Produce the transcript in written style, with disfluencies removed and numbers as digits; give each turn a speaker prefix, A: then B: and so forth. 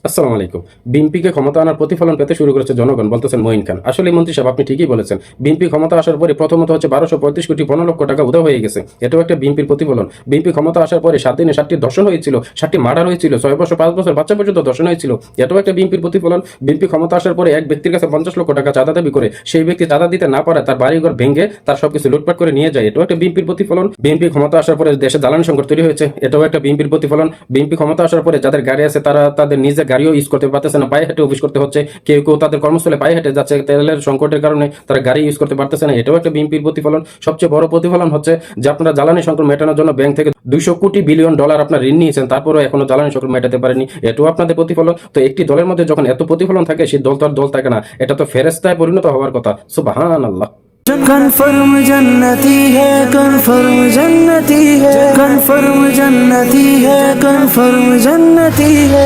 A: আসসালামু আলাইকুম। বিএনপিকে ক্ষমতা আনার প্রতিফলন পেতে শুরু করেছে জনগণ, বলতেছেন মঈন খান। আসলে মন্ত্রী সাহেব, আপনি ঠিকই বলেছেন। বিএনপি ক্ষমতা আসার পরে প্রথমত হচ্ছে 1235 কোটি 15 লক্ষ টাকা উধাও হয়ে গেছে। এটাও একটা বিএনপির প্রতিফলন। বিএনপি ক্ষমতা আসার পরে 7 দিনে 7টি ধর্ষণ হয়েছিল, 7টি মার্ডার হয়েছিল, 6 বছর 5 বছর বাচ্চা পর্যন্ত ধর্ষণ হয়েছিল। এটাও একটা বিএনপির প্রতিফলন। বিএনপি ক্ষমতা আসার পরে এক ব্যক্তির কাছে 50 লক্ষ টাকা চাঁদা দাবি করে সেই ব্যক্তি চাঁদা দিতে না পারে তার বাড়িঘর ভেঙে তার সবকিছু লুটপাট করে নিয়ে যায়। এটাও একটা বিএনপির প্রতিফলন। বিএনপি ক্ষমতা আসার পরে দেশে জ্বালানি সংকট তৈরি হয়েছে। এটাও একটা বিএনপির প্রতিফলন। বিএনপি ক্ষমতা আসার পরে যাদের গাড়ি আছে তারা তাদের নিজের গাড়িও ইউজ করতে পারতেছে না, পায়ে হেঁটে অফিস করতে হচ্ছে। কেউ কেউ তাদের কর্মস্থলে পায়ে হেঁটে যাচ্ছে, তেলের সংকটের কারণে তারা গাড়ি ইউজ করতে পারতেছে না। এটাও একটা বিএনপির প্রতিফলন। সবচেয়ে বড় প্রতিফলন হচ্ছে যে আপনারা জ্বালানি সংকট মেটানোর জন্য ব্যাংক থেকে 200 কোটি বিলিয়ন ডলার আপনার ঋণ নিয়েছেন, তারপরেও এখনো জ্বালানি সংকট মেটাতে পারেনি। এটাও আপনাদের প্রতিফলন। তো একটি দলের মধ্যে যখন এত প্রতিফলন থাকে, সেই দল তো আর দল থাকে না, এটা তো ফেরেস্তায় পরিণত হওয়ার কথা। সুবহানাল্লাহ।
B: कन्फर्म जन्नती है, कन्फर्म जन्नती है, कन्फर्म जन्नती है, कन्फर्म जन्नती है।